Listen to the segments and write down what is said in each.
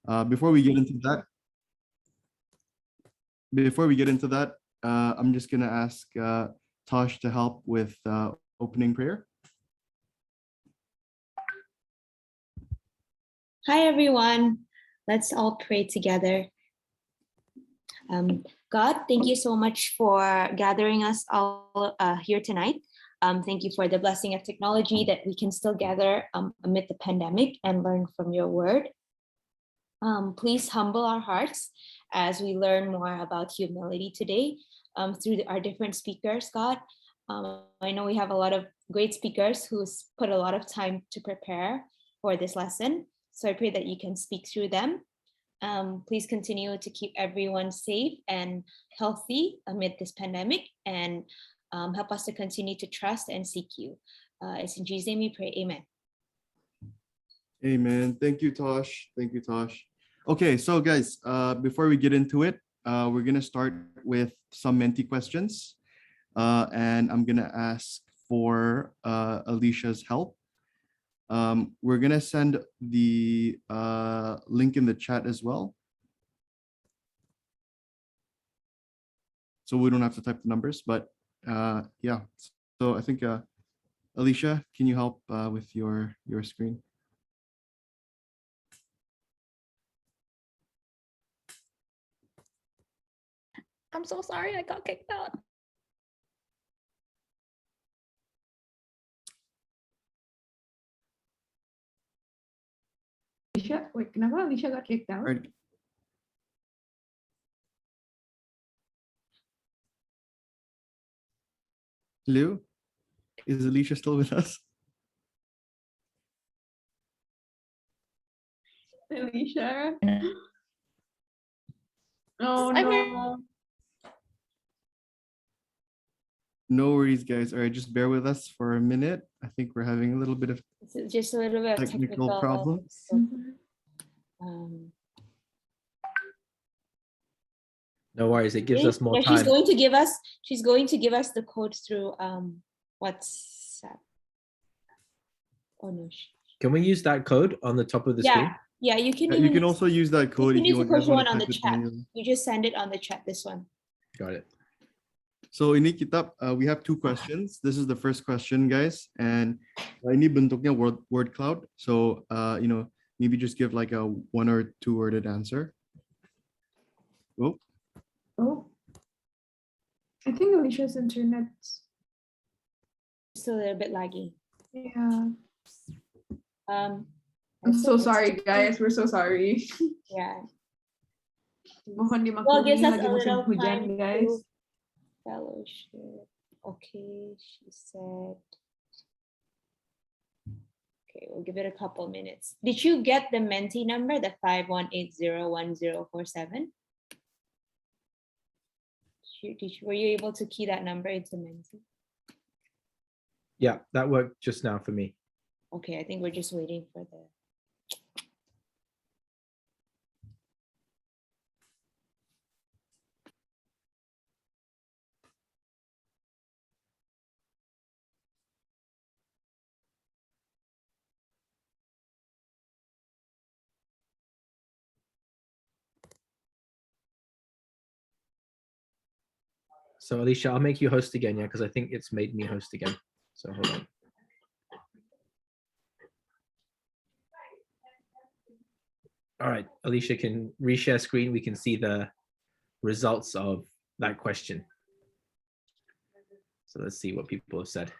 Before we get into that, I'm just gonna ask Tosh to help with opening prayer. Hi, everyone. Let's all pray together. God, thank you so much for gathering us all here tonight. Thank you for the blessing of technology that we can still gather amid the pandemic and learn from your word. Please humble our hearts as we learn more about humility today through our different speakers, God. I know we have a lot of great speakers who's put a lot of time to prepare for this lesson. So I pray that you can speak through them. Please continue to keep everyone safe and healthy amid this pandemic, and help us to continue to trust and seek you. It's in Jesus' name we pray. Amen. Amen. Thank you, Tosh. Thank you, Tosh. Okay, so guys, before we get into it, we're gonna start with some Menti questions, and I'm gonna ask for Alicia's help. We're gonna send the link in the chat as well, so we don't have to type the numbers. But yeah, so I think Alicia, can you help with your screen? I'm so sorry I got kicked out. Alicia, wait, kenapa Alicia got kicked out? Right. Hello, is Alicia still with us? Alicia. Oh I'm no. No worries, guys. All right, just bear with us for a minute. I think we're having a little bit of It's just a little bit of technical problems. No worries, it gives us more time. She's going to give us the code through WhatsApp. Oh no. Can we use that code on the top of the screen? Yeah, you can. You can also use that code if you want. Push one on the chat. You just send it on the chat. This one. Got it. So ini kita, we have two questions. This is the first question, guys, and ini bentuknya word cloud. So maybe just give like a 1 or 2 worded answer. Oh, I think Alicia's internet's still a little bit laggy. Yeah. I'm so sorry, guys. We're so sorry. Yeah. Mohon Well, dimaklumi gives us lagi a musim little hujan, time guys. to fellowship. Okay, she said. Okay, we'll give it a couple minutes. Did you get the Menti number, the 51801047? Were you able to key that number into Menti? Yeah, that worked just now for me. Okay, I think we're just waiting for the. So Alicia, I'll make you host again, yeah, because I think it's made me host again. So hold on. All right, Alicia can reshare screen. We can see the results of that question. So let's see what people have said.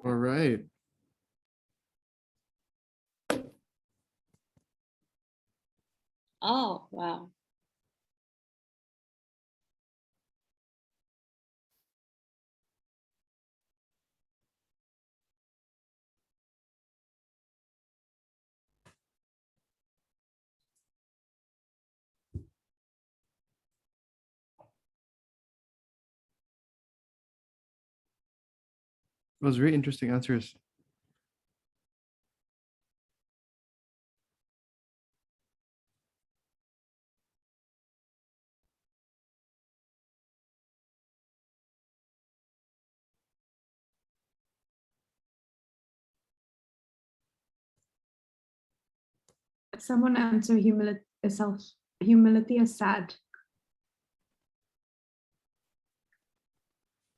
All right. Oh, wow. It was very interesting answers. Someone answer humility as sad.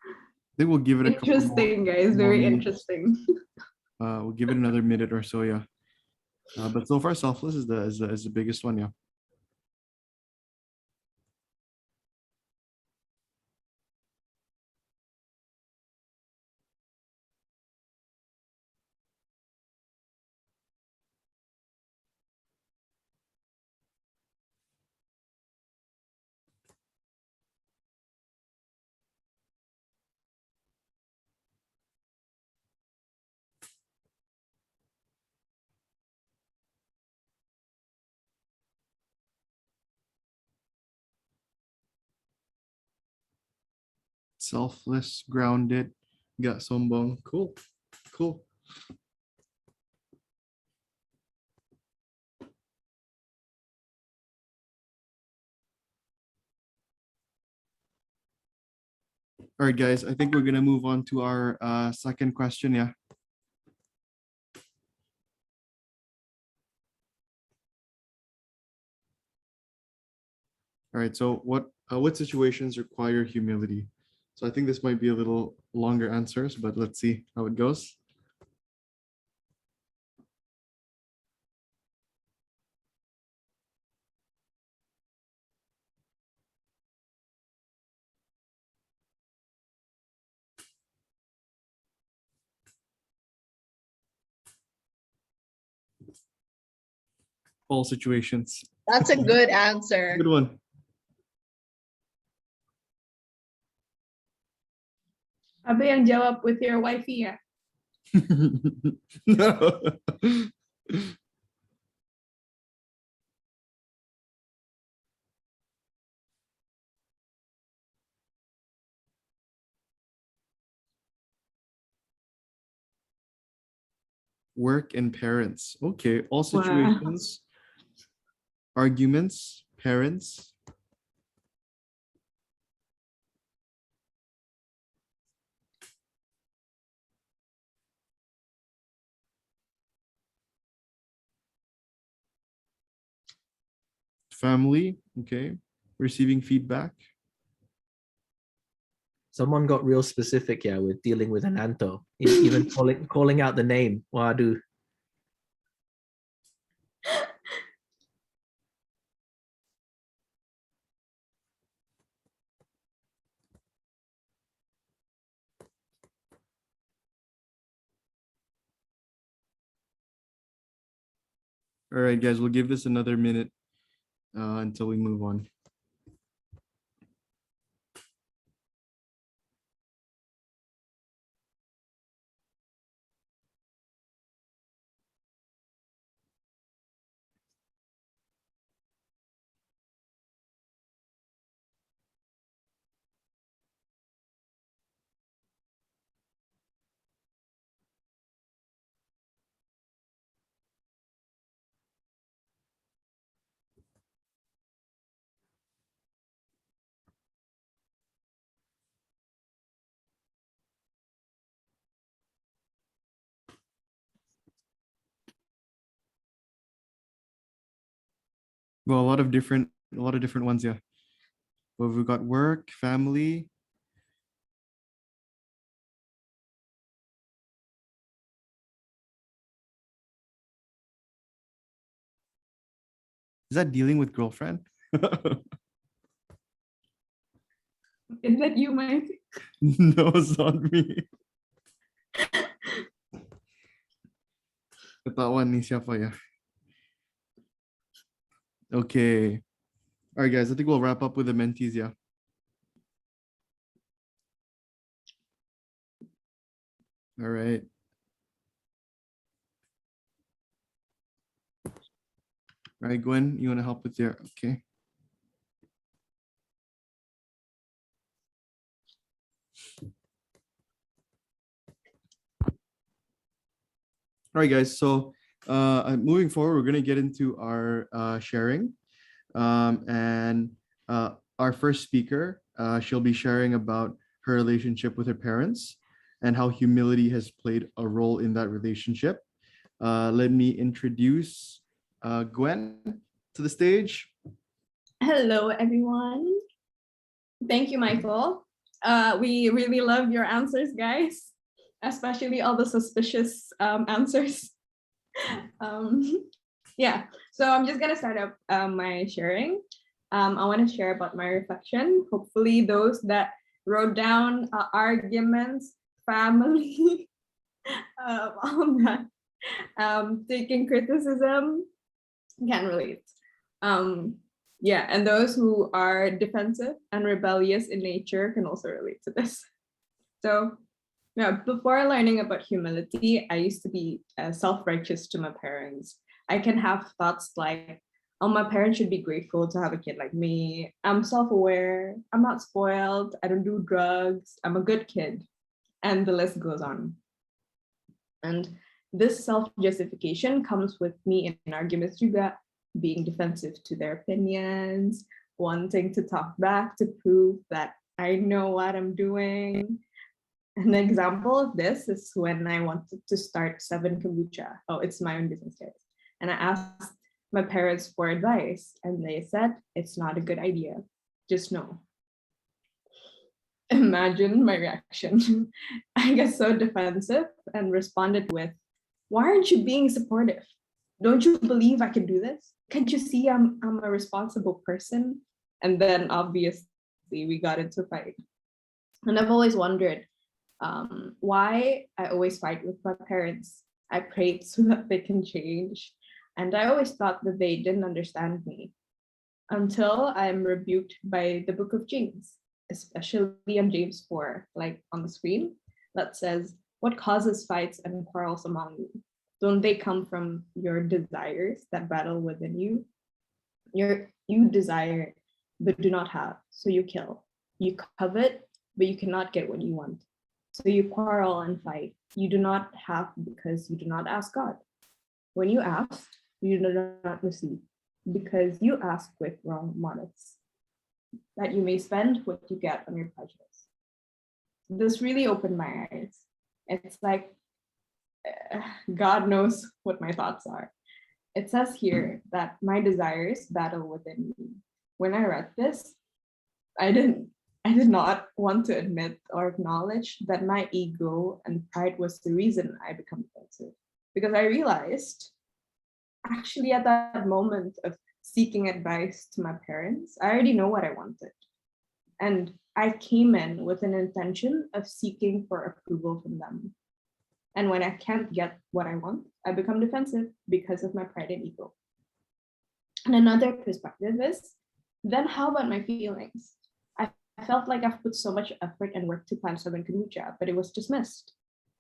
I think we'll give it a couple more, Interesting, guys. more Very minutes. interesting. We'll give it another minute or so, yeah. But so far, selfless is the biggest one, yeah. Selfless, grounded, got sombong. Cool, cool. All right, guys, I think we're gonna move on to our second question, yeah. All right, so what situations require humility? So I think this might be a little longer answers, but let's see how it goes. All situations. That's a good answer. Good one. Abe yang jawab with your wifey ya. No. Work and parents. Okay, all Wow. situations. Arguments, parents. Family, okay. Receiving feedback. Someone got real specific, yeah, with dealing with an Anto. Even calling out the name. Waduh. All right, guys, we'll give this another minute until we move on. Well, a lot of different ones, yeah. Well, we've got work, family. Is that dealing with girlfriend? Is that you, Mike? No, it's not me. Ketahuan ni siapa ya. Okay. All right, guys, I think we'll wrap up with the mentees, yeah. All right. All right, Gwen, you want to help with your, okay. All right, guys, so moving forward, we're going to get into our sharing. And our first speaker, she'll be sharing about her relationship with her parents and how humility has played a role in that relationship. Let me introduce Gwen to the stage. Hello, everyone. Thank you, Michael. We really love your answers, guys, especially all the suspicious answers. Yeah, so I'm just gonna start up my sharing. I want to share about my reflection. Hopefully, those that wrote down arguments, family, all that, taking criticism can relate. Yeah, and those who are defensive and rebellious in nature can also relate to this. So, yeah, before learning about humility, I used to be self-righteous to my parents. I can have thoughts like, oh, my parents should be grateful to have a kid like me. I'm self-aware. I'm not spoiled. I don't do drugs. I'm a good kid. And the list goes on. And this self-justification comes with me in arguments juga, being defensive to their opinions, wanting to talk back to prove that I know what I'm doing. An example of this is when I wanted to start Seven Kombucha. Oh, it's my own business, guys. And I asked my parents for advice, and they said, it's not a good idea. Just no. Imagine my reaction. I got so defensive and responded with, why aren't you being supportive? Don't you believe I can do this? Can't you see I'm a responsible person? And then obviously we got into a fight. And I've always wondered why I always fight with my parents. I prayed so that they can change. And I always thought that they didn't understand me until I'm rebuked by the book of James, especially on James 4, like on the screen, that says, what causes fights and quarrels among you? Don't they come from your desires that battle within you? You desire, but do not have, so you kill. You covet, but you cannot get what you want. So you quarrel and fight. You do not have because you do not ask God. When you ask, you do not receive because you ask with wrong motives, that you may spend what you get on your pleasures. This really opened my eyes. It's like God knows what my thoughts are. It says here that my desires battle within me. When I read this, I did not want to admit or acknowledge that my ego and pride was the reason I become defensive. Because I realized, actually at that moment of seeking advice to my parents, I already know what I wanted. And I came in with an intention of seeking for approval from them. And when I can't get what I want, I become defensive because of my pride and ego. And another perspective is, then how about my feelings? I felt like I've put so much effort and work to plan Seven Kombucha, but it was dismissed.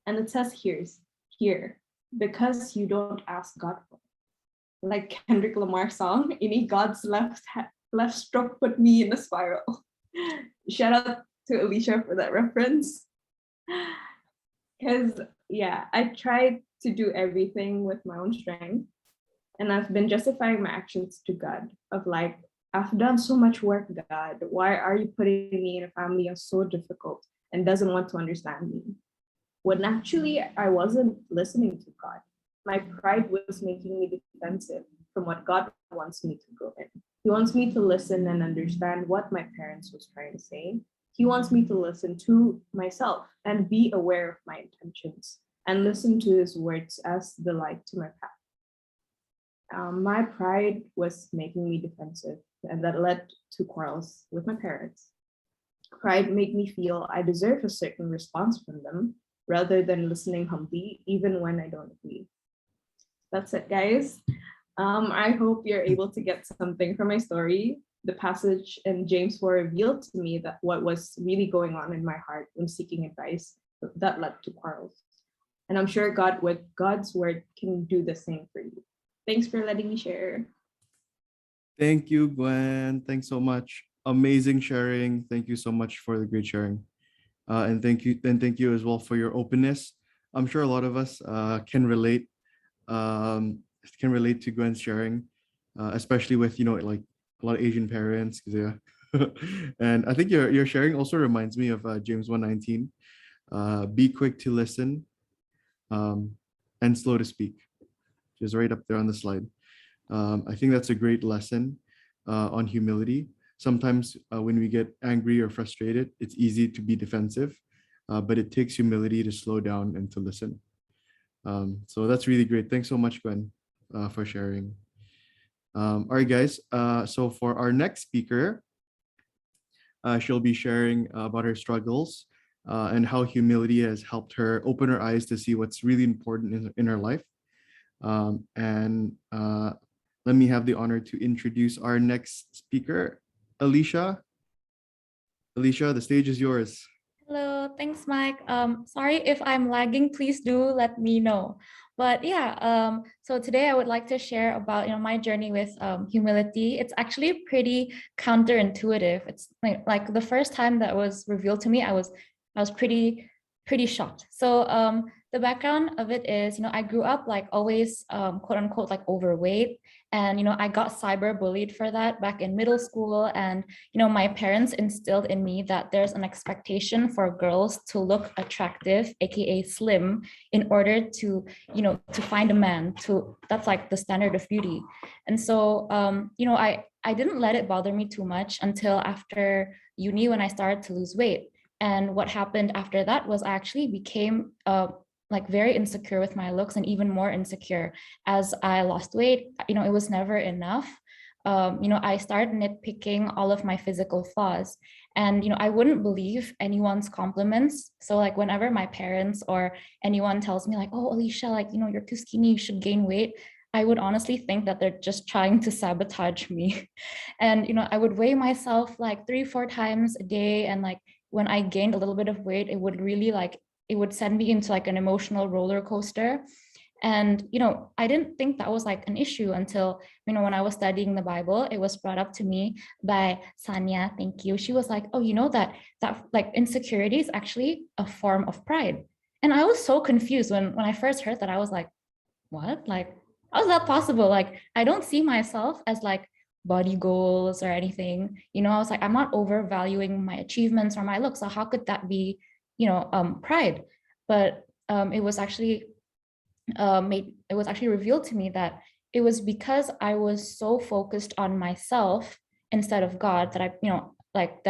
And it says here, because you don't ask God for it. Like Kendrick Lamar's song, ini God's left stroke put me in a spiral. Shout out to Alicia for that reference. Because yeah, I tried to do everything with my own strength, and I've been justifying my actions to God of like, I've done so much work, God. Why are you putting me in a family that's so difficult and doesn't want to understand me? When actually I wasn't listening to God. My pride was making me defensive from what God wants me to go in. He wants me to listen and understand what my parents was trying to say. He wants me to listen to myself and be aware of my intentions and listen to his words as the light to my path. My pride was making me defensive, and that led to quarrels with my parents. Pride made me feel I deserve a certain response from them rather than listening humbly, even when I don't agree. That's it, guys. I hope you're able to get something from my story. The passage in James 4 revealed to me that what was really going on in my heart when seeking advice that led to quarrels. And I'm sure God, with God's word, can do the same for you. Thanks for letting me share. Thank you, Gwen. Thanks so much. Amazing sharing. Thank you so much for the great sharing. And thank you as well for your openness. I'm sure a lot of us can relate to Gwen's sharing, especially with like a lot of Asian parents. Yeah. And I think your sharing also reminds me of James 1:19. Be quick to listen and slow to speak. Just right up there on the slide. I think that's a great lesson on humility. Sometimes when we get angry or frustrated, it's easy to be defensive, but it takes humility to slow down and to listen. So that's really great. Thanks so much, Gwen, for sharing. All right, guys. So for our next speaker, she'll be sharing about her struggles and how humility has helped her open her eyes to see what's really important in her life. And let me have the honor to introduce our next speaker, Alicia. Alicia, the stage is yours. Hello, thanks, Mike. Sorry if I'm lagging, please do let me know. But yeah, so today I would like to share about my journey with humility. It's actually pretty counterintuitive. It's like the first time that was revealed to me, I was pretty shocked. So the background of it is, I grew up like always quote unquote like overweight, and I got cyber bullied for that back in middle school. And my parents instilled in me that there's an expectation for girls to look attractive, aka slim, in order to to find a man. That's like the standard of beauty. And so I didn't let it bother me too much until after uni, when I started to lose weight. And what happened after that was I actually became like very insecure with my looks, and even more insecure as I lost weight. It was never enough. I started nitpicking all of my physical flaws, and I wouldn't believe anyone's compliments. So like whenever my parents or anyone tells me like, oh, Alicia, like you're too skinny, you should gain weight, I would honestly think that they're just trying to sabotage me. And I would weigh myself like 3-4 times a day, and like when I gained a little bit of weight, it would really it would send me into like an emotional roller coaster. And I didn't think that was like an issue until when I was studying the Bible. It was brought up to me by Sanya, thank you. She was like, oh, that like insecurity is actually a form of pride. And I was so confused when I first heard that. I was like, what? Like, how is that possible? Like, I don't see myself as like body goals or anything. I was like, I'm not overvaluing my achievements or my looks, so how could that be pride? But it was actually revealed to me that it was because I was so focused on myself instead of God, that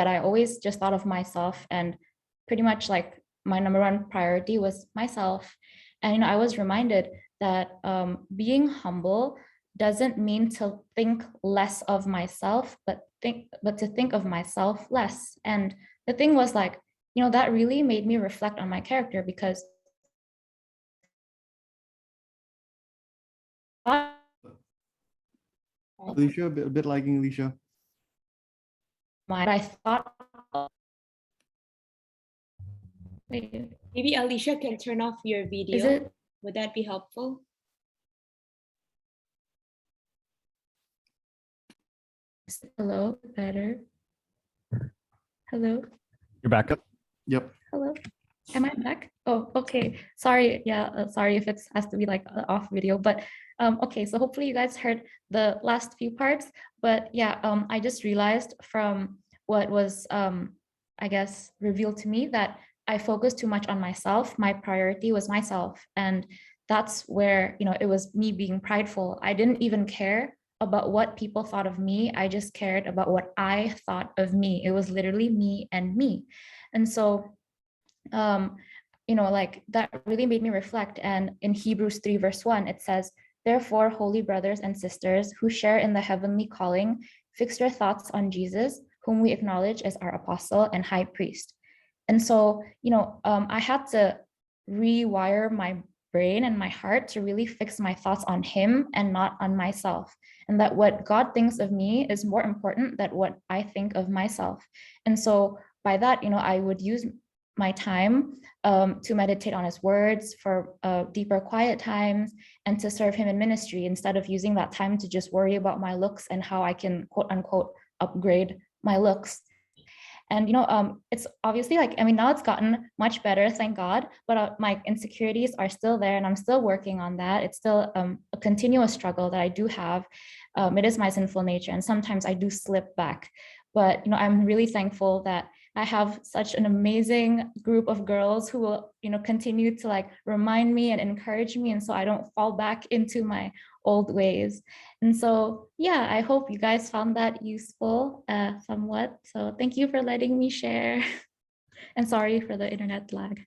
I always just thought of myself, and pretty much like my number one priority was myself. And I was reminded that being humble doesn't mean to think less of myself, but to think of myself less. And the thing was like, that really made me reflect on my character, because Alicia, a bit lagging, Alicia. I thought, wait, Maybe Alicia can turn off your video. is it? Would that be helpful? Hello, better. Hello. You're back up. Yep. Hello. Am I back? Oh, okay. Sorry. Yeah, sorry if it has to be like off video, but okay. So hopefully you guys heard the last few parts. But yeah, I just realized from what was I guess revealed to me that I focused too much on myself. My priority was myself, and that's where it was me being prideful. I didn't even care about what people thought of me. I just cared about what I thought of me. It was literally me and me. And so like that really made me reflect. And in Hebrews 3 verse 1, it says, therefore, holy brothers and sisters who share in the heavenly calling, fix your thoughts on Jesus, whom we acknowledge as our apostle and high priest. And so I had to rewire my brain and my heart to really fix my thoughts on him and not on myself, and that what God thinks of me is more important than what I think of myself. And so by that, I would use my time to meditate on his words for deeper quiet times, and to serve him in ministry, instead of using that time to just worry about my looks and how I can quote unquote upgrade my looks. And it's obviously like, now it's gotten much better, thank God, but my insecurities are still there, and I'm still working on that. It's still a continuous struggle that I do have. It is my sinful nature, and sometimes I do slip back. But I'm really thankful that I have such an amazing group of girls who will continue to like remind me and encourage me, and so I don't fall back into my old ways. And so, yeah, I hope you guys found that useful somewhat. So thank you for letting me share. And sorry for the internet lag.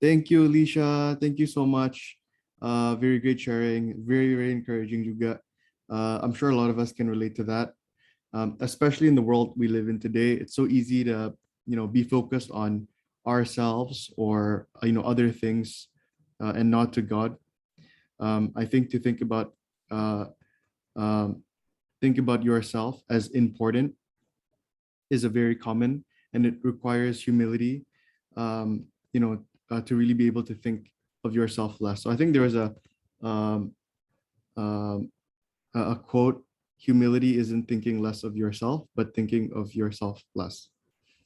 Thank you, Alicia. Thank you so much. Very great sharing. Very, very encouraging juga. I'm sure a lot of us can relate to that. Especially in the world we live in today. It's so easy to, be focused on ourselves or, other things and not to God. I think to think about yourself as important is a very common, and it requires humility, to really be able to think of yourself less. So I think there was um, a quote: "Humility isn't thinking less of yourself, but thinking of yourself less."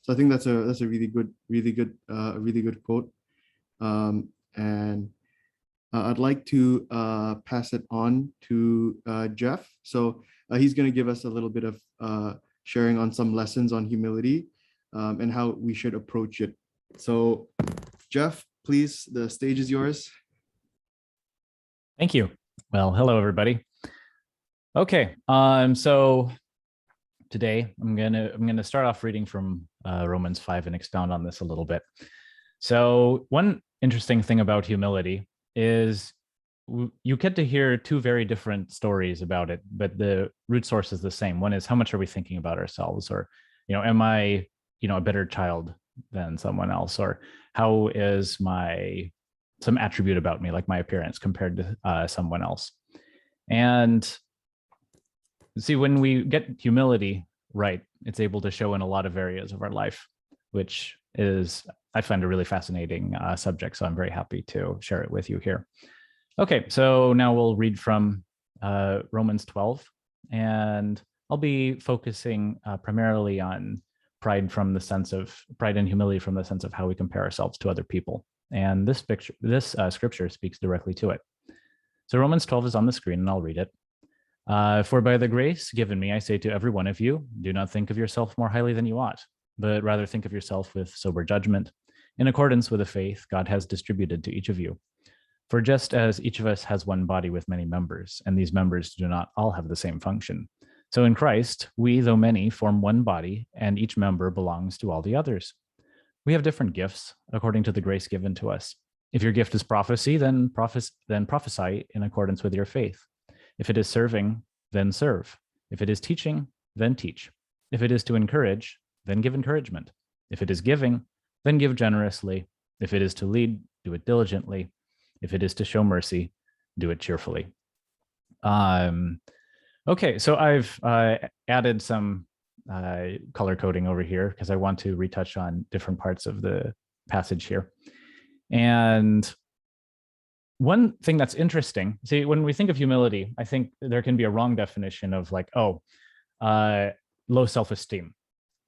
So I think that's a really good quote. And I'd like to pass it on to Jeff. So he's going to give us a little bit of sharing on some lessons on humility and how we should approach it. So Jeff, please, the stage is yours. Thank you. Well, hello, everybody. Okay, so today I'm gonna start off reading from Romans 5 and expound on this a little bit. So one interesting thing about humility is you get to hear two very different stories about it, but the root source is the same. One is, how much are we thinking about ourselves? Or, am I, a better child than someone else? Or how is some attribute about me, like my appearance, compared to someone else? And see, when we get humility right, it's able to show in a lot of areas of our life, which is, I find, a really fascinating subject. So I'm very happy to share it with you here. Okay, so now we'll read from Romans 12, and I'll be focusing primarily on pride and humility from the sense of how we compare ourselves to other people. And this scripture speaks directly to it. So Romans 12 is on the screen, and I'll read it. For by the grace given me, I say to every one of you, do not think of yourself more highly than you ought, but rather think of yourself with sober judgment, in accordance with the faith God has distributed to each of you. For just as each of us has one body with many members, and these members do not all have the same function, so in Christ, we, though many, form one body, and each member belongs to all the others. We have different gifts according to the grace given to us. If your gift is prophecy, then prophesy in accordance with your faith. If it is serving, then serve. If it is teaching, then teach. If it is to encourage, then give encouragement. If it is giving, then give generously. If it is to lead, do it diligently. If it is to show mercy, do it cheerfully. Okay, so I've added some color coding over here because I want to retouch on different parts of the passage here. And one thing that's interesting, see, when we think of humility, I think there can be a wrong definition of like, low self-esteem,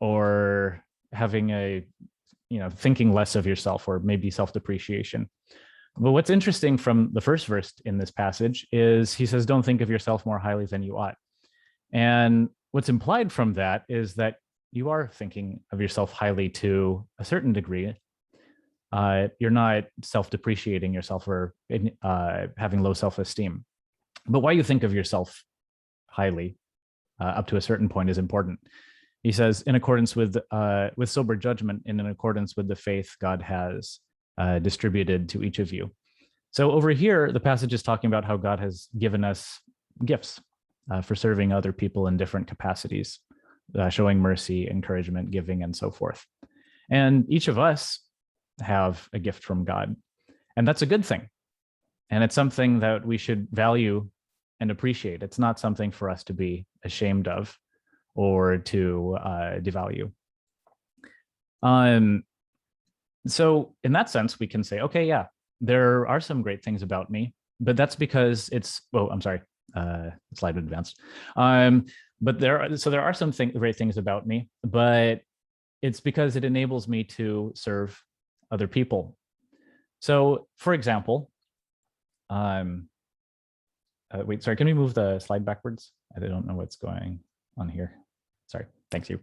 or having thinking less of yourself, or maybe self-depreciation. But what's interesting from the first verse in this passage is he says, don't think of yourself more highly than you ought. And what's implied from that is that you are thinking of yourself highly to a certain degree. You're not self-depreciating yourself or having low self-esteem. But why you think of yourself highly up to a certain point is important. He says, in accordance with sober judgment and in accordance with the faith God has distributed to each of you. So over here, the passage is talking about how God has given us gifts for serving other people in different capacities, showing mercy, encouragement, giving, and so forth. And each of us have a gift from God, and that's a good thing. And it's something that we should value and appreciate. It's not something for us to be ashamed of or to devalue. So in that sense, we can say, okay, yeah, there are some great things about me, but that's because slide advanced. But there are some great things about me, but it's because it enables me to serve other people. So for example, wait, sorry, can we move the slide backwards? I don't know what's going on here. Sorry, thank you.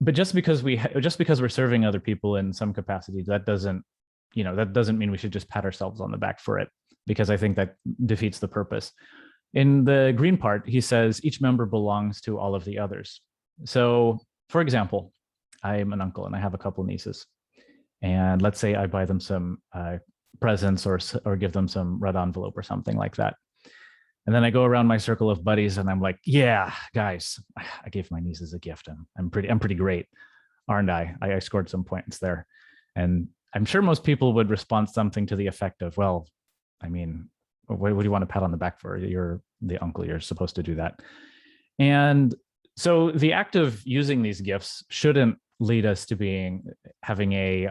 But just because we're serving other people in some capacity, that doesn't mean we should just pat ourselves on the back for it. because I think that defeats the purpose. In the green part, he says each member belongs to all of the others. So, for example, I'm an uncle and I have a couple nieces. And let's say I buy them some presents or give them some red envelope or something like that. And then I go around my circle of buddies and I'm like, yeah, guys, I gave my nieces a gift and I'm pretty great, aren't I? I scored some points there. And I'm sure most people would respond something to the effect of, well, I mean, what do you want to pat on the back for? You're the uncle, you're supposed to do that. And so the act of using these gifts shouldn't lead us to having a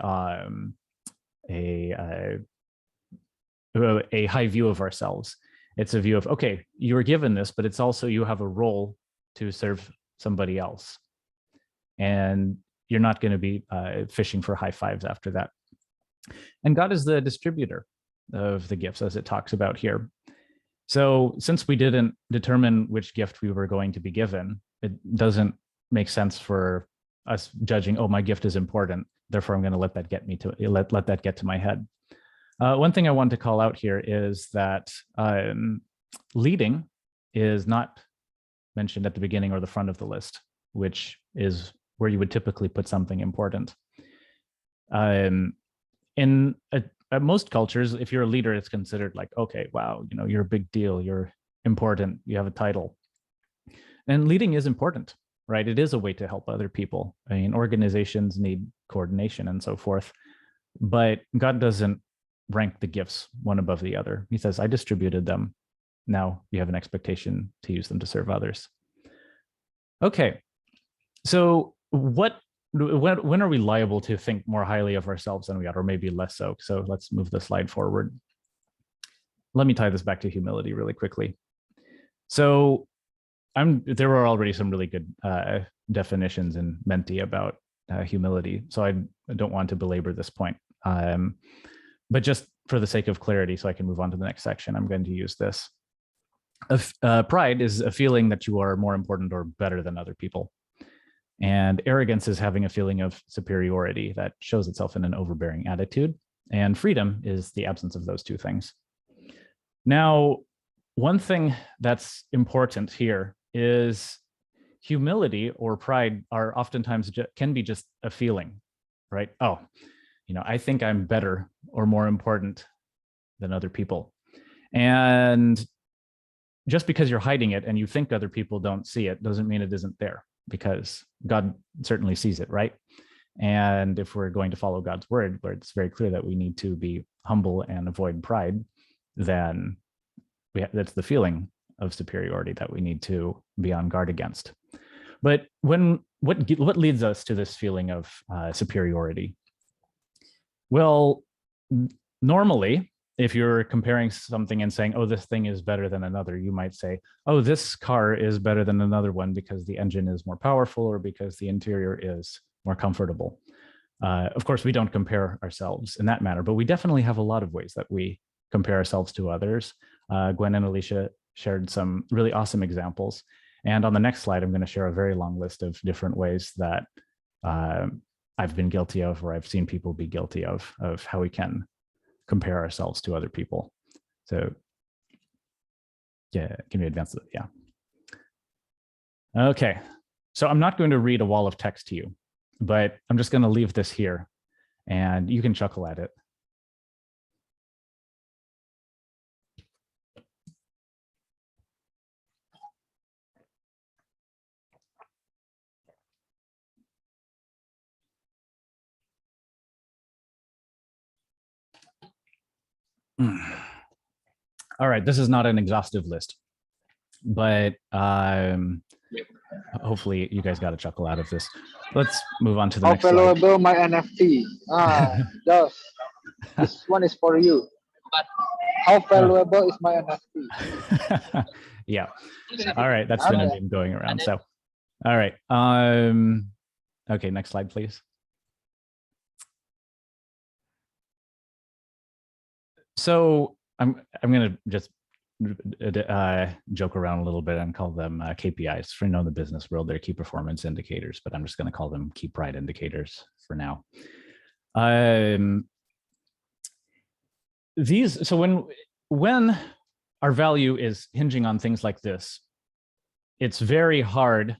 high view of ourselves. It's a view of, okay, you were given this, but it's also you have a role to serve somebody else. And you're not going to be fishing for high fives after that. And God is the distributor of the gifts, as it talks about here. So since we didn't determine which gift we were going to be given, it doesn't make sense for us judging, oh, my gift is important, therefore I'm going to let that get to my head. One thing I want to call out here is that leading is not mentioned at the beginning or the front of the list, which is where you would typically put something important. In most cultures, if you're a leader, it's considered like, okay, wow, you're a big deal, you're important, you have a title. And leading is important, right? It is a way to help other people. I mean, organizations need coordination and so forth, but God doesn't rank the gifts one above the other. He says, I distributed them. Now you have an expectation to use them to serve others. Okay, so when are we liable to think more highly of ourselves than we ought, or maybe less so? So let's move the slide forward. Let me tie this back to humility really quickly. So there were already some really good definitions in Menti about humility, so I don't want to belabor this point. But just for the sake of clarity, so I can move on to the next section, I'm going to use this. Pride is a feeling that you are more important or better than other people. And arrogance is having a feeling of superiority that shows itself in an overbearing attitude. And freedom is the absence of those two things. Now, one thing that's important here is humility or pride are oftentimes can be just a feeling, right? Oh, I think I'm better or more important than other people. And just because you're hiding it and you think other people don't see it doesn't mean it isn't there, because God certainly sees it, right? And if we're going to follow God's word, where it's very clear that we need to be humble and avoid pride, then that's the feeling of superiority that we need to be on guard against. But what leads us to this feeling of superiority? Well, normally, if you're comparing something and saying, oh, this thing is better than another, you might say, oh, this car is better than another one because the engine is more powerful or because the interior is more comfortable. Of course, we don't compare ourselves in that manner, but we definitely have a lot of ways that we compare ourselves to others. Gwen and Alicia shared some really awesome examples. And on the next slide, I'm going to share a very long list of different ways that I've been guilty of, or I've seen people be guilty of how we can compare ourselves to other people. So yeah, can we advance it? Yeah. Okay, so I'm not going to read a wall of text to you, but I'm just going to leave this here and you can chuckle at it. All right, this is not an exhaustive list, but hopefully you guys got a chuckle out of this. Let's move on to the next slide. How valuable my NFT? Josh, this one is for you. How valuable is my NFT? Yeah. All right, that's been a meme going around. So, all right. Okay, next slide, please. So I'm going to just joke around a little bit and call them KPIs. For the business world, they're key performance indicators, but I'm just going to call them key pride indicators for now. So when our value is hinging on things like this, it's very hard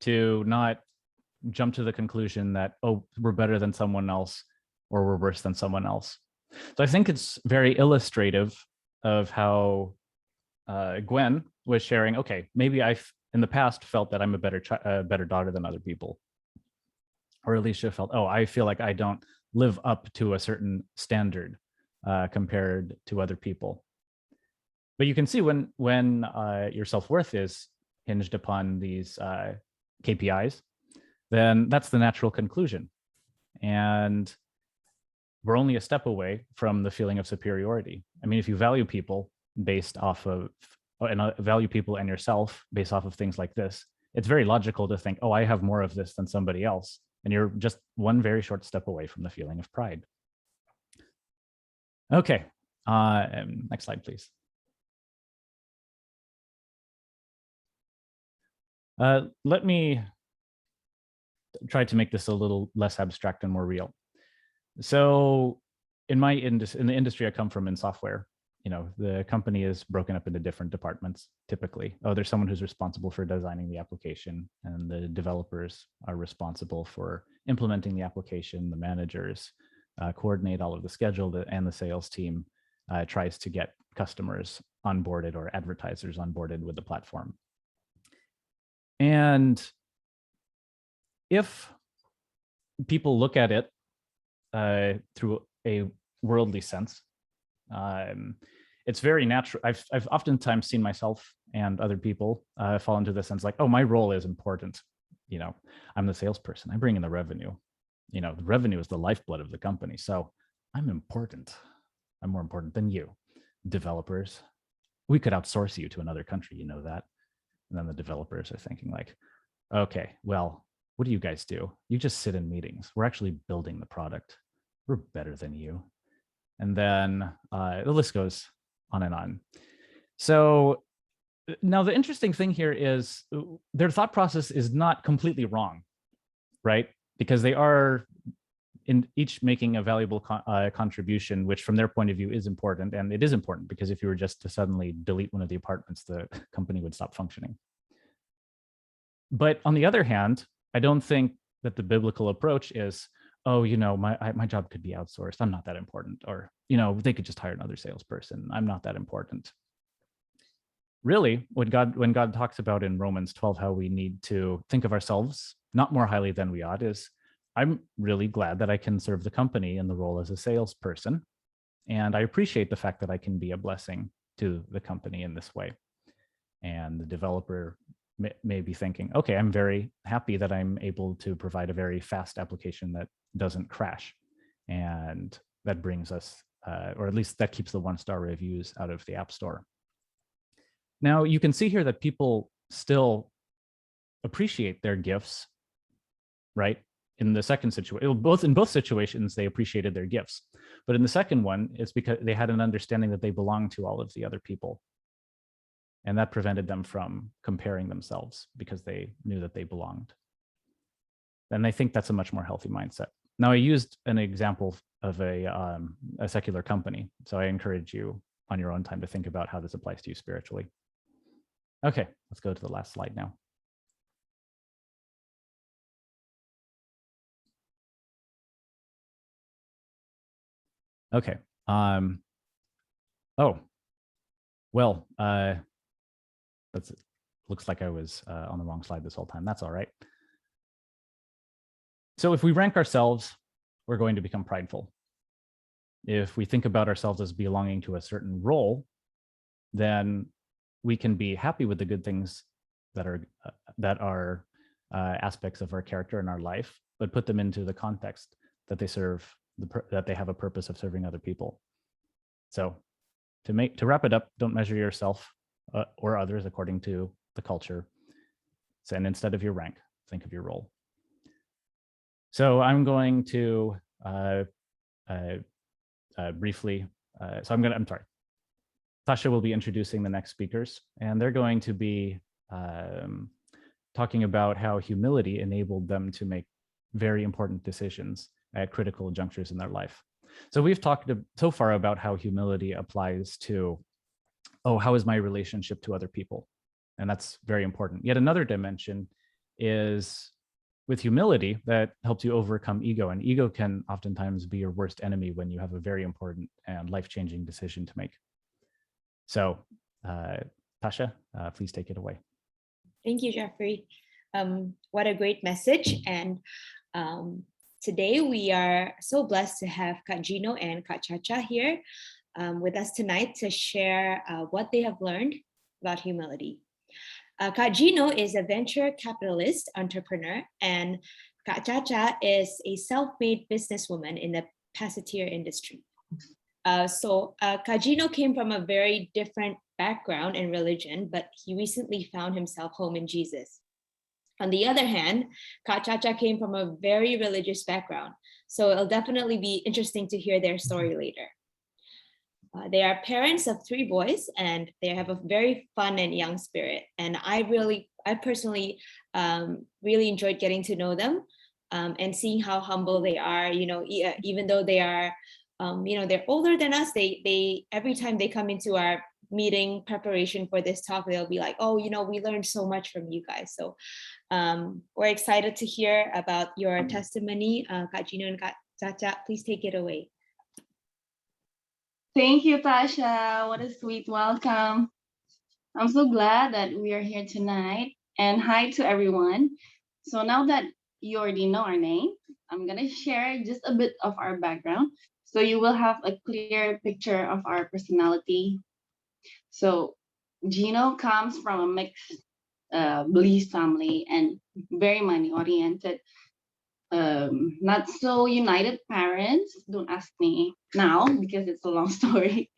to not jump to the conclusion that, oh, we're better than someone else or we're worse than someone else. So I think it's very illustrative of how Gwen was sharing, okay, maybe I've in the past felt that I'm a better daughter than other people. Or Alicia felt, oh, I feel like I don't live up to a certain standard compared to other people. But you can see when your self-worth is hinged upon these KPIs, then that's the natural conclusion. And we're only a step away from the feeling of superiority. I mean, if you value people based off of, and value people and yourself based off of things like this, it's very logical to think, oh, I have more of this than somebody else. And you're just one very short step away from the feeling of pride. Okay, next slide, please. Let me try to make this a little less abstract and more real. So in the industry I come from in software, the company is broken up into different departments typically. Oh, there's someone who's responsible for designing the application, and the developers are responsible for implementing the application. The managers coordinate all of the schedule, and the sales team tries to get customers onboarded or advertisers onboarded with the platform. And if people look at it through a worldly sense, it's very natural. I've oftentimes seen myself and other people fall into the sense like, oh, my role is important. I'm the salesperson. I bring in the revenue. The revenue is the lifeblood of the company. So I'm important. I'm more important than you. Developers, we could outsource you to another country. You know that. And then the developers are thinking like, okay, well, what do you guys do? You just sit in meetings. We're actually building the product. We're better than you. And then the list goes on and on. So now the interesting thing here is their thought process is not completely wrong, right? Because they are in each making a valuable contribution, which from their point of view is important. And it is important because if you were just to suddenly delete one of the departments, the company would stop functioning. But on the other hand, I don't think that the biblical approach is, oh, my job could be outsourced. I'm not that important. Or, they could just hire another salesperson. I'm not that important. Really, when God talks about in Romans 12, how we need to think of ourselves not more highly than we ought, is I'm really glad that I can serve the company in the role as a salesperson. And I appreciate the fact that I can be a blessing to the company in this way. And the developer may be thinking, okay, I'm very happy that I'm able to provide a very fast application that doesn't crash. And that brings us, or at least that keeps the 1-star reviews out of the App Store. Now, you can see here that people still appreciate their gifts, right? In the second situation, in both situations, they appreciated their gifts. But in the second one, it's because they had an understanding that they belonged to all of the other people. And that prevented them from comparing themselves because they knew that they belonged. And I think that's a much more healthy mindset. Now, I used an example of a secular company. So I encourage you on your own time to think about how this applies to you spiritually. Okay, let's go to the last slide now. Okay. Oh, well, looks like I was on the wrong slide this whole time. That's all right. So if we rank ourselves, we're going to become prideful. If we think about ourselves as belonging to a certain role, then we can be happy with the good things that are aspects of our character in our life, but put them into the context that they serve, that they have a purpose of serving other people. So to wrap it up, don't measure yourself or others according to the culture. And instead of your rank, think of your role. So I'm going to briefly, I'm sorry. Tasha will be introducing the next speakers, and they're going to be talking about how humility enabled them to make very important decisions at critical junctures in their life. So we've talked so far about how humility applies to oh, how is my relationship to other people? And that's very important. Yet another dimension is with humility that helps you overcome ego. And ego can oftentimes be your worst enemy when you have a very important and life-changing decision to make. So, Tasha, please take it away. Thank you, Jeffrey. What a great message. And today we are so blessed to have Kak Gino and Kak Chacha here with us tonight to share what they have learned about humility. Kak Gino is a venture capitalist entrepreneur, and Kak Chacha is a self-made businesswoman in the passeteer industry. Kak Gino came from a very different background and religion, but he recently found himself home in Jesus. On the other hand, Kak Chacha came from a very religious background, so it'll definitely be interesting to hear their story later. They are parents of 3 boys, and they have a very fun and young spirit. And I personally really enjoyed getting to know them and seeing how humble they are. You know, even though they are, they're older than us, they every time they come into our meeting preparation for this talk, they'll be like, oh, we learned so much from you guys. So we're excited to hear about your testimony. Kak Gino and Kak Chacha, please take it away. Thank you, Tasha. What a sweet welcome. I'm so glad that we are here tonight. And hi to everyone. So now that you already know our name, I'm going to share just a bit of our background so you will have a clear picture of our personality. So Gino comes from a mixed belief family and very money-oriented. Not so united parents. Don't ask me now because it's a long story.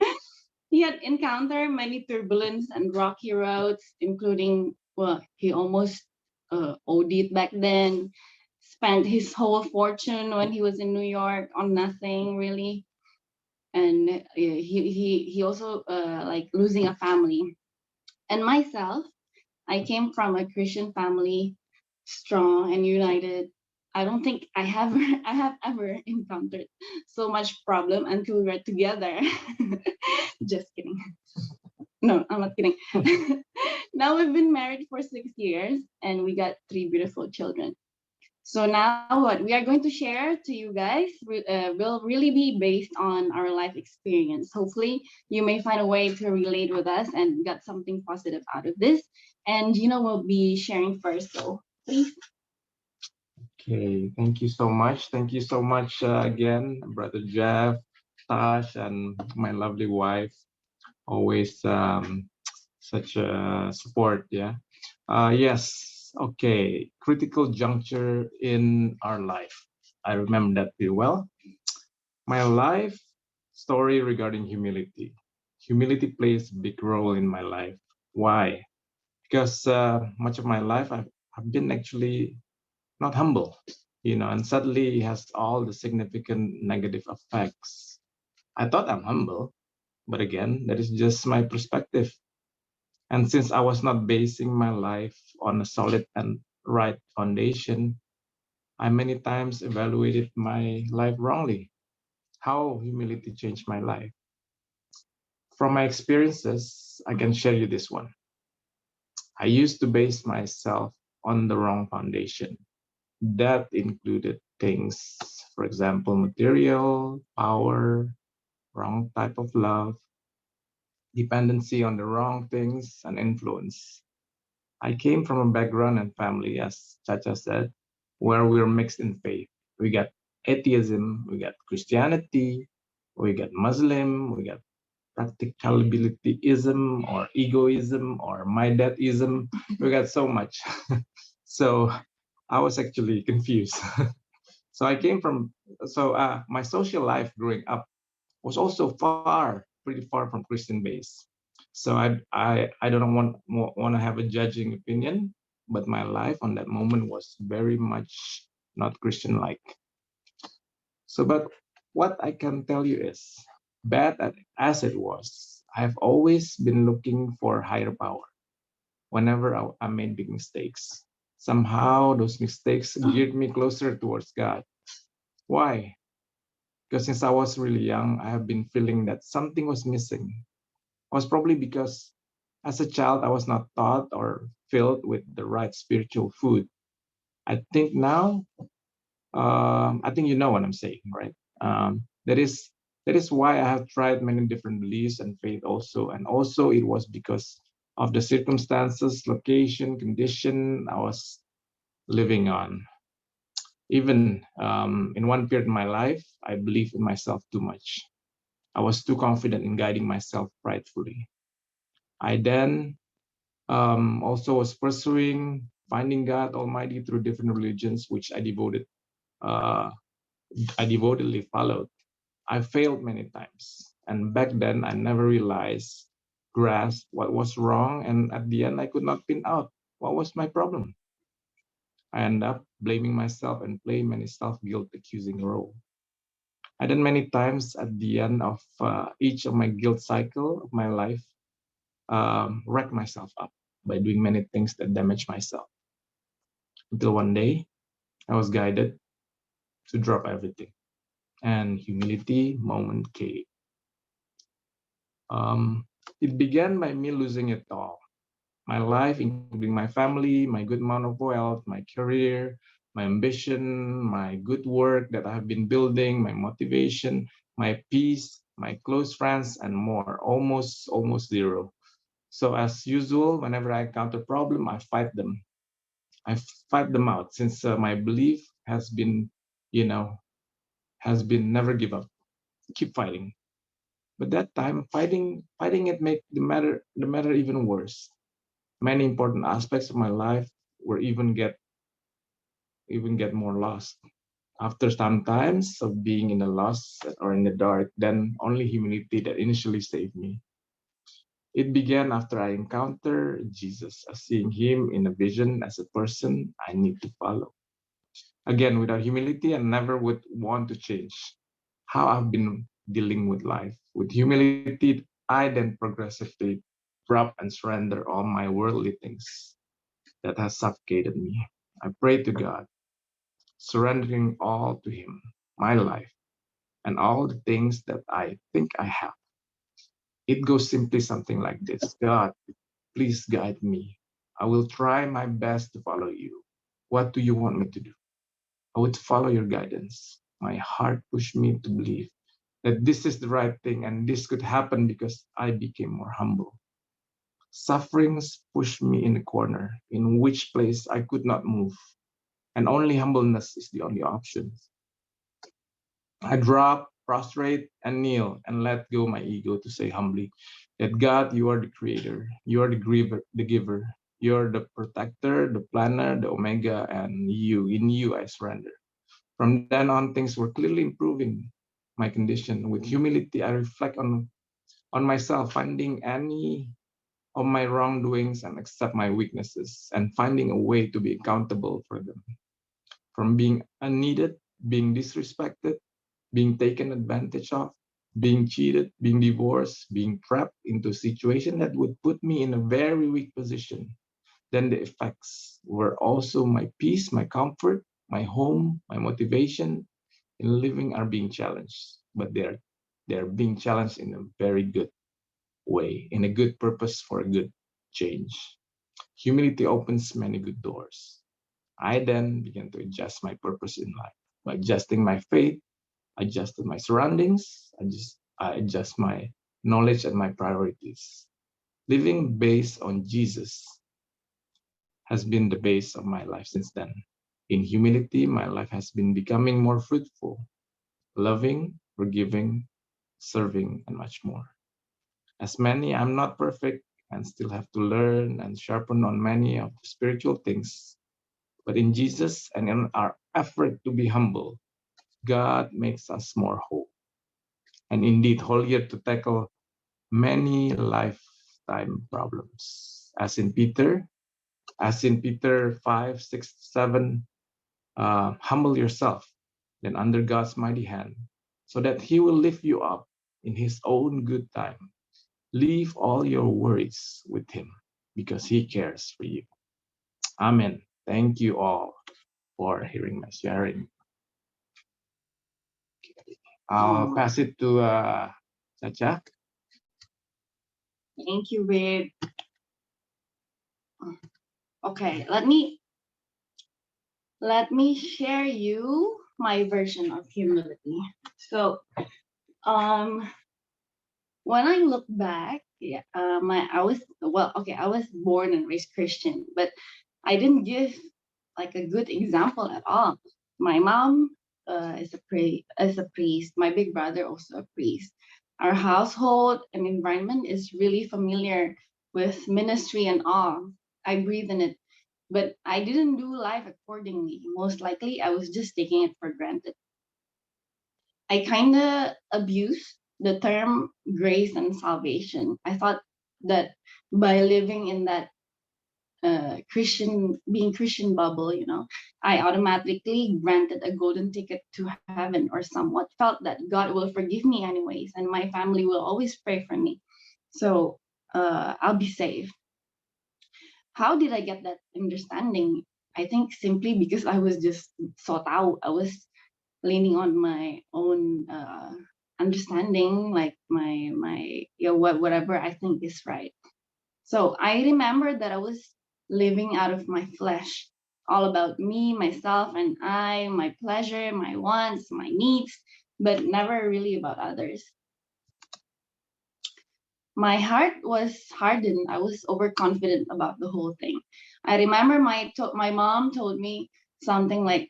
He had encountered many turbulence and rocky roads, including, well, he almost OD'd back then, spent his whole fortune when he was in New York on nothing really. And he also like losing a family. And myself, I came from a Christian family, strong and united. I don't think I have ever encountered so much problem until we were together. Just kidding. No, I'm not kidding. Now we've been married for 6 years and we got 3 beautiful children. So now what we are going to share to you guys will really be based on our life experience. Hopefully you may find a way to relate with us and get something positive out of this. And Gino will be sharing first, so please. Okay, thank you so much. Thank you so much again, Brother Jeff, Tash, and my lovely wife. Always such a support, yeah. Yes, okay, critical juncture in our life. I remember that pretty well. My life story regarding humility. Humility plays a big role in my life. Why? Because much of my life I've been actually not humble, and suddenly it has all the significant negative effects. I thought I'm humble, but again, that is just my perspective. And since I was not basing my life on a solid and right foundation, I many times evaluated my life wrongly. How humility changed my life. From my experiences, I can share you this one. I used to base myself on the wrong foundation. That included things, for example, material, power, wrong type of love, dependency on the wrong things, and influence. I came from a background and family, as Chacha said, where we're mixed in faith. We got atheism, we got Christianity, we got Muslim, we got practicabilityism or egoism or my dadism. We got so much. So I was actually confused. So my social life growing up was also pretty far from Christian base. So I don't want to have a judging opinion, but my life on that moment was very much not Christian-like. So, but what I can tell you is, bad as it was, I've always been looking for higher power. Whenever I made big mistakes, somehow those mistakes geared me closer towards God. Why? Because since I was really young, I have been feeling that something was missing was probably because as a child, I was not taught or filled with the right spiritual food. I think now, I think you know what I'm saying, right? That is why I have tried many different beliefs and faith also. And also it was because of the circumstances, location, condition I was living on. Even in one period in my life, I believed in myself too much. I was too confident in guiding myself pridefully. I then also was pursuing finding God Almighty through different religions, which uh, I devotedly followed. I failed many times, and back then I never realized, grasped what was wrong, and at the end I could not pin out what was my problem. I end up blaming myself and playing many self-guilt accusing role. And then many times at the end of each of my guilt cycle of my life, wreck myself up by doing many things that damage myself. Until one day, I was guided to drop everything, and humility moment came. Um, it began by me losing it all. My life, including my family, my good amount of wealth, my career, my ambition, my good work that I have been building, my motivation, my peace, my close friends, and more, almost zero. So as usual, whenever I encounter problem, I fight them. I fight them out since my belief has been, you know, has been never give up, keep fighting. But that time, fighting it make the matter even worse. Many important aspects of my life were even get more lost. After some times of being in the lost or in the dark, then only humility that initially saved me. It began after I encountered Jesus, as seeing him in a vision as a person I need to follow. Again, without humility, I never would want to change how I've been dealing with life. With humility, I then progressively drop and surrender all my worldly things that has suffocated me. I pray to God, surrendering all to Him, my life, and all the things that I think I have. It goes simply something like this: God, please guide me. I will try my best to follow you. What do you want me to do? I would follow your guidance. My heart pushed me to believe that this is the right thing and this could happen because I became more humble. Sufferings pushed me in a corner in which place I could not move, and only humbleness is the only option. I drop, prostrate, and kneel and let go my ego to say humbly that God, you are the creator, you are the giver, you're the protector, the planner, the omega, and in you I surrender. From then on, things were clearly improving my condition. With humility, I reflect on myself, finding any of my wrongdoings and accept my weaknesses and finding a way to be accountable for them. From being unneeded, being disrespected, being taken advantage of, being cheated, being divorced, being trapped into a situation that would put me in a very weak position. Then the effects were also my peace, my comfort, my home, my motivation in living are being challenged, but they're being challenged in a very good way, in a good purpose for a good change. Humility opens many good doors. I then began to adjust my purpose in life by adjusting my faith, adjusted my surroundings, I adjust my knowledge and my priorities. Living based on Jesus has been the base of my life since then. In humility, my life has been becoming more fruitful, loving, forgiving, serving, and much more. As many, I'm not perfect and still have to learn and sharpen on many of the spiritual things. But in Jesus and in our effort to be humble, God makes us more whole and indeed holier to tackle many lifetime problems. As in Peter 5, 6, 7, humble yourself, then under God's mighty hand, so that He will lift you up in His own good time. Leave all your worries with Him because He cares for you. Amen. Thank you all for hearing my sharing. I'll pass it to Chacha. Thank you, babe. Okay, let me share you my version of humility. So, when I look back, yeah, I was I was born and raised Christian, but I didn't give like a good example at all. My mom is a priest. My big brother also a priest. Our household and environment is really familiar with ministry and all. I breathe in it, but I didn't do life accordingly. Most likely, I was just taking it for granted. I kind of abused the term grace and salvation. I thought that by living in that Christian bubble, I automatically granted a golden ticket to heaven, or somewhat felt that God will forgive me anyways, and my family will always pray for me. So I'll be safe. How did I get that understanding? I think simply because I was just sought out. I was leaning on my own understanding, like whatever I think is right. So I remember that I was living out of my flesh, all about me, myself, and I, my pleasure, my wants, my needs, but never really about others. My heart was hardened. I was overconfident about the whole thing. I remember my mom told me something like,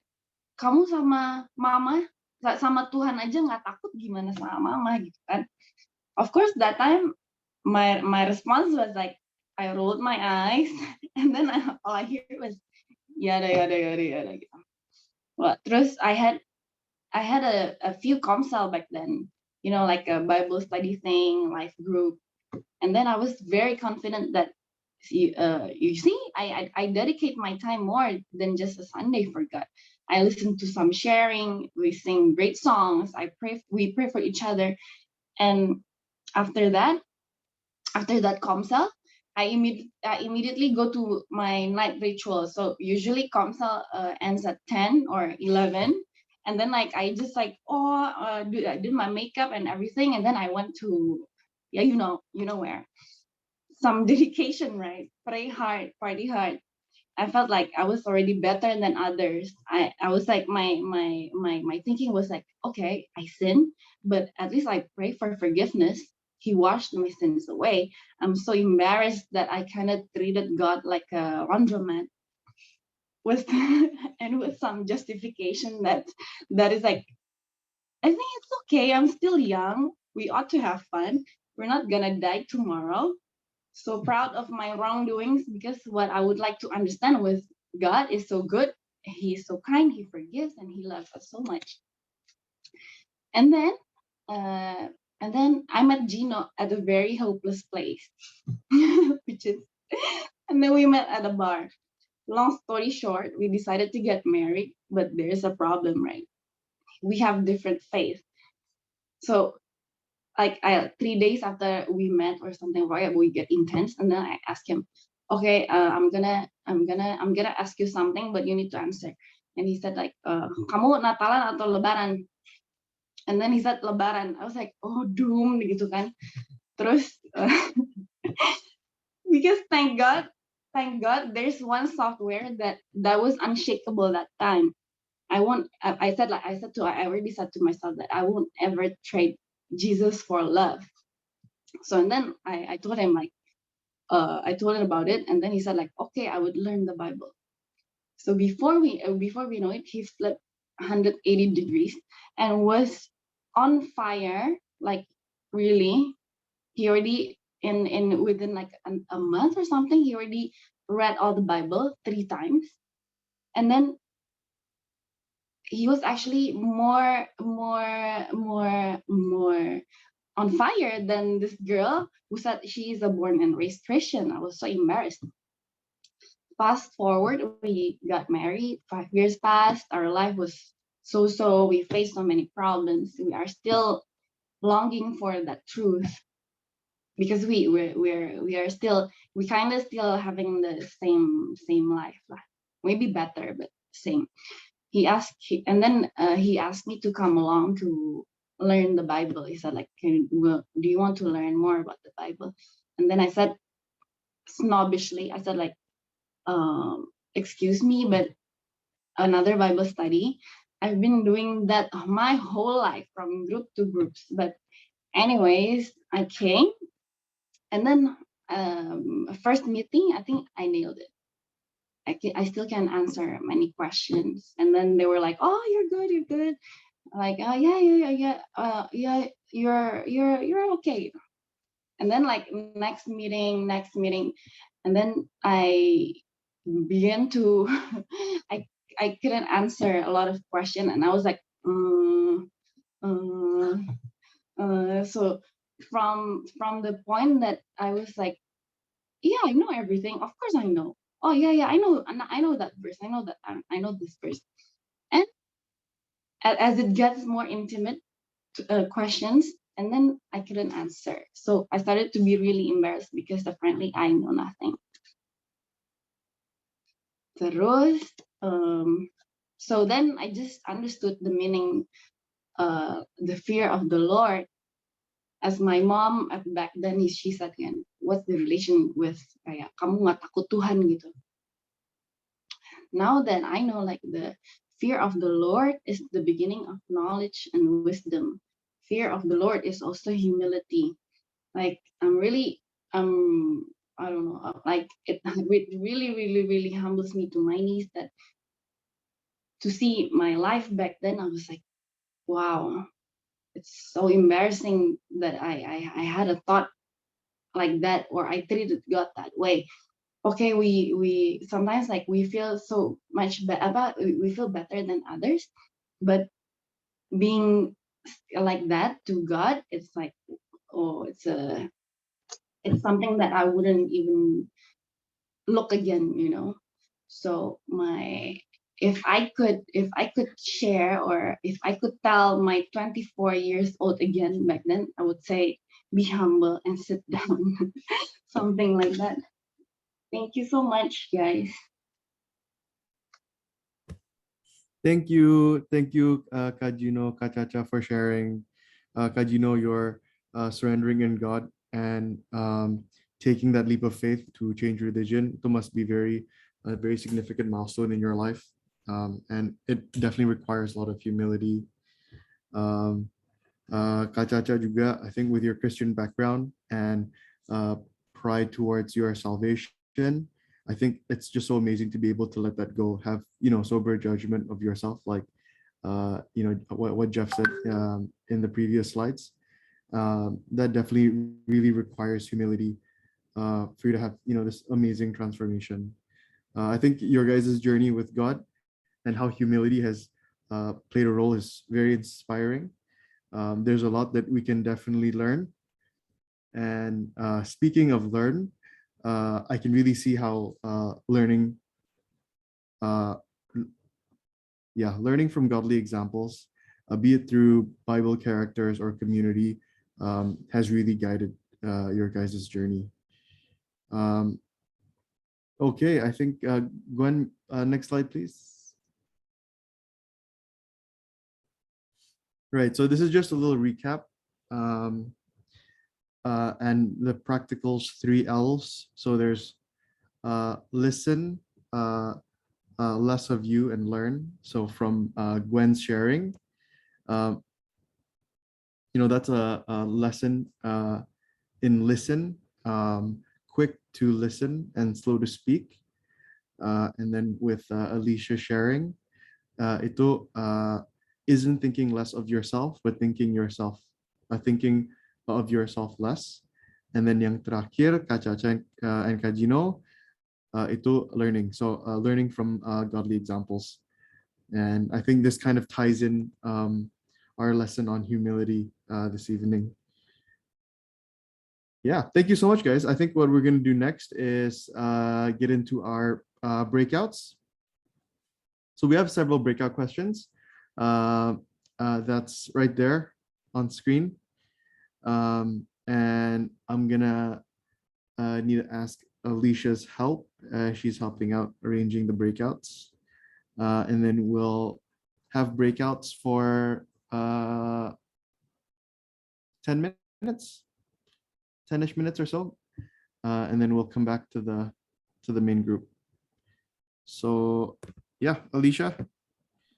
kamu sama mama, sama Tuhan aja nggak takut, gimana sama mama gitu kan. Of course that time my response was like, I rolled my eyes and then all I hear was yada yada yada yada gitu. Well, terus I had a few comsel back then, like a Bible study thing, life group. And then I was very confident that you see, I dedicate my time more than just a Sunday for God. I listen to some sharing, we sing great songs, we pray for each other. And after that comsel, I immediately go to my night ritual. So usually comsel ends at 10 or 11. And then I just I did my makeup and everything. And then I went to, you know where, some dedication, right? Pray hard, party hard. I felt like I was already better than others. I was like, my thinking was like, okay, I sinned, but at least I pray for forgiveness. He washed my sins away. I'm so embarrassed that I kind of treated God like a laundromat with and with some justification that is like, I think it's okay. I'm still young. We ought to have fun. We're not gonna die tomorrow. So proud of my wrongdoings, because what I would like to understand with God is so good. He is so kind, he forgives, and he loves us so much. And then I met Gino at a very hopeless place, which is, and then we met at a bar. Long story short, we decided to get married, but there's a problem, right? We have different faith. So 3 days after we met or something, right, we get intense, and then I ask him, okay, I'm gonna ask you something, but you need to answer. And he said kamu Natalan atau Lebaran? And then he said Lebaran. I was like, oh, doomed gitu kan. Terus because thank God there's one software that was unshakable that time. I already said to myself that I won't ever trade Jesus for love. So, and then I told him I told him about it, and then he said okay, I would learn the Bible. So before we know it, he flipped 180 degrees and was on fire. Really, he already in within a month or something, he already read all the Bible 3 times, and then he was actually more on fire than this girl who said she is a born and raised Christian. I was so embarrassed. Fast forward, we got married, 5 years passed, our life was so, we faced so many problems. We are still longing for that truth, because we kind of still having the same life, maybe better, but same. And then he asked me to come along to learn the Bible. He said do you want to learn more about the Bible? And then I said snobbishly, I said like, excuse me, but another Bible study. I've been doing that my whole life from group to groups. But anyways, I came, and then first meeting, I think I nailed it. I still can answer many questions. And then they were like, "Oh, you're good, you're good." Like, "Oh, yeah, you're okay." And then like next meeting, and then I began to I couldn't answer a lot of questions, and I was like, so from the point that I was like, yeah, I know everything. Of course, I know. Oh yeah, I know that verse. I know that I know this verse. And as it gets more intimate questions, and then I couldn't answer. So I started to be really embarrassed because apparently I know nothing. Terus, so then I just understood the meaning, the fear of the Lord. As my mom back then, she said, what's the relation with kayak kamu nggak takut Tuhan gitu. Now that I know like the fear of the Lord is the beginning of knowledge and wisdom. Fear of the Lord is also humility. Like I'm really, I don't know, like it really humbles me to my knees that to see my life back then. I was like, wow, it's so embarrassing that I had a thought like that, or I treated God that way. Okay, we sometimes like we feel so much about, we feel better than others, but being like that to God, it's like, oh, it's something that I wouldn't even look again, you know. So if I could share, or if I could tell my 24 years old again back then, I would say be humble and sit down. Something like that. Thank you so much, guys. Thank you, Kajino, Kachacha, for sharing. Kajino, your surrendering in God and taking that leap of faith to change religion. It must be a very significant milestone in your life, and it definitely requires a lot of humility. Um, Kachacha juga, I think with your Christian background and pride towards your salvation, I think it's just so amazing to be able to let that go, have, sober judgment of yourself, like, what Jeff said in the previous slides. That definitely really requires humility for you to have, this amazing transformation. I think your guys' journey with God and how humility has played a role is very inspiring. There's a lot that we can definitely learn. And speaking of learn, I can really see how learning from godly examples, be it through Bible characters or community, has really guided your guys' journey. Okay, I think Gwen, next slide, please. Right, so this is just a little recap. And the practicals 3 L's. So there's listen, less of you, and learn. So from Gwen's sharing, that's a lesson in listen, quick to listen and slow to speak. And then with Alicia sharing, ito isn't thinking less of yourself, but thinking of yourself less. And then yang terakhir, Kachacha and Kajino, ito learning. So learning from godly examples. And I think this kind of ties in our lesson on humility this evening. Yeah, thank you so much, guys. I think what we're going to do next is get into our breakouts. So we have several breakout questions. That's right there on screen. And I'm gonna need to ask Alicia's help. She's helping out arranging the breakouts. And then we'll have breakouts for 10 minutes, 10-ish minutes or so. and then we'll come back to the main group. So yeah, Alicia.